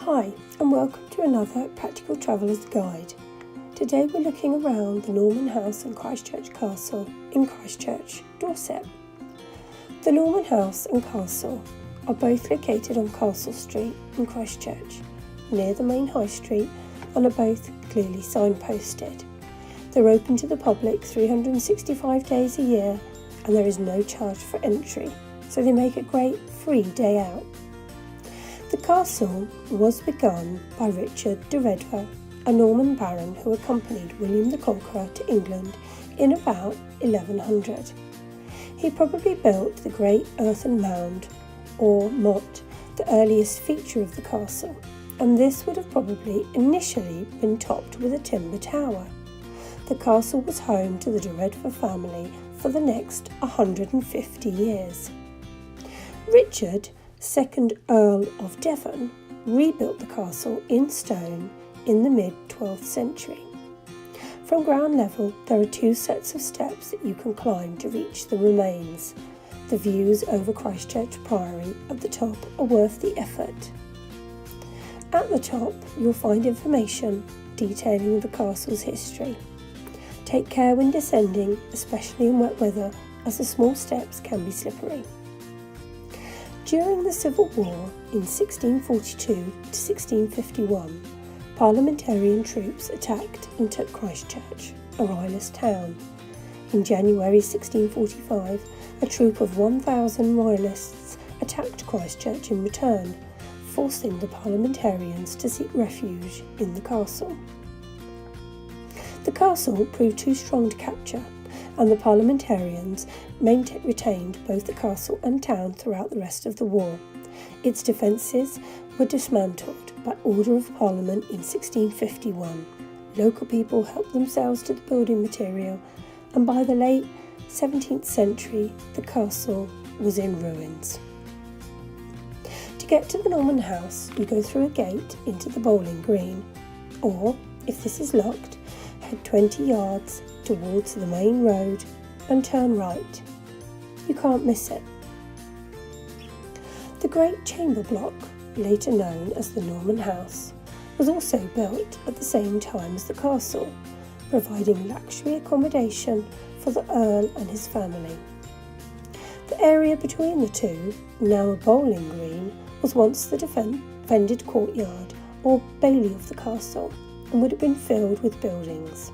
Hi and welcome to another Practical Traveller's Guide. Today we're looking around the Norman House and Christchurch Castle in Christchurch, Dorset. The Norman House and Castle are both located on Castle Street in Christchurch, near the main high street, and are both clearly signposted. They're open to the public 365 days a year and there is no charge for entry, so they make a great free day out. The castle was begun by Richard de Redvers, a Norman baron who accompanied William the Conqueror to England in about 1100. He probably built the great earthen mound, or motte, the earliest feature of the castle, and this would have probably initially been topped with a timber tower. The castle was home to the de Redvers family for the next 150 years. Richard, 2nd Earl of Devon, rebuilt the castle in stone in the mid-12th century. From ground level, there are two sets of steps that you can climb to reach the remains. The views over Christchurch Priory at the top are worth the effort. At the top, you'll find information detailing the castle's history. Take care when descending, especially in wet weather, as the small steps can be slippery. During the Civil War in 1642 to 1651, Parliamentarian troops attacked and took Christchurch, a royalist town. In January 1645, a troop of 1,000 royalists attacked Christchurch in return, forcing the parliamentarians to seek refuge in the castle. The castle proved too strong to capture, and the parliamentarians retained both the castle and town throughout the rest of the war. Its defences were dismantled by order of Parliament in 1651. Local people helped themselves to the building material, and by the late 17th century the castle was in ruins. To get to the Norman House, you go through a gate into the bowling green, or, if this is locked, head 20 yards towards the main road and turn right. You can't miss it. The Great Chamber Block, later known as the Norman House, was also built at the same time as the castle, providing luxury accommodation for the Earl and his family. The area between the two, now a bowling green, was once the defended courtyard or bailey of the castle and would have been filled with buildings.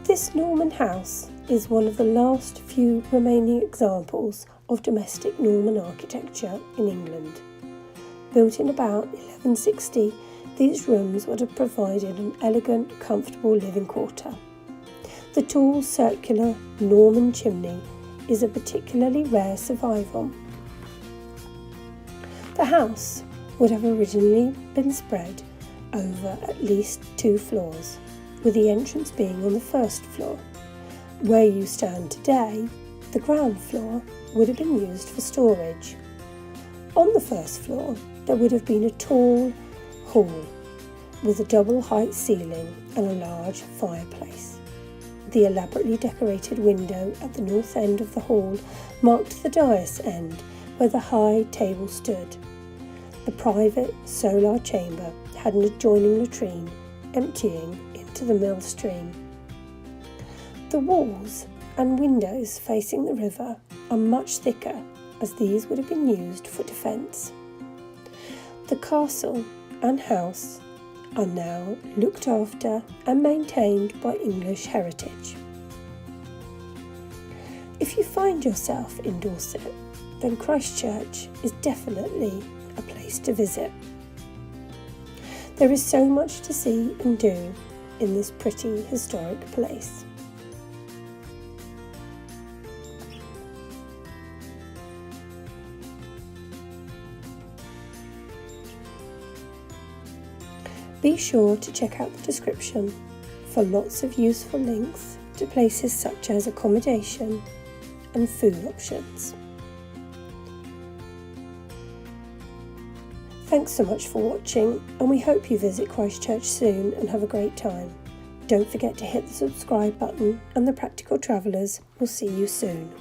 This Norman house is one of the last few remaining examples of domestic Norman architecture in England. Built in about 1160, these rooms would have provided an elegant, comfortable living quarter. The tall, circular Norman chimney is a particularly rare survival. The house would have originally been spread over at least 2 floors, with the entrance being on the first floor. Where you stand today, the ground floor would have been used for storage. On the first floor, there would have been a tall hall with a double-height ceiling and a large fireplace. The elaborately decorated window at the north end of the hall marked the dais end where the high table stood. The private solar chamber had an adjoining latrine emptying into the mill stream. The walls and windows facing the river are much thicker, as these would have been used for defence. The castle and house are now looked after and maintained by English Heritage. If you find yourself in Dorset, then Christchurch is definitely a place to visit. There is so much to see and do in this pretty historic place. Be sure to check out the description for lots of useful links to places such as accommodation and food options. Thanks so much for watching, and we hope you visit Christchurch soon and have a great time. Don't forget to hit the subscribe button, and the Practical Travellers will see you soon.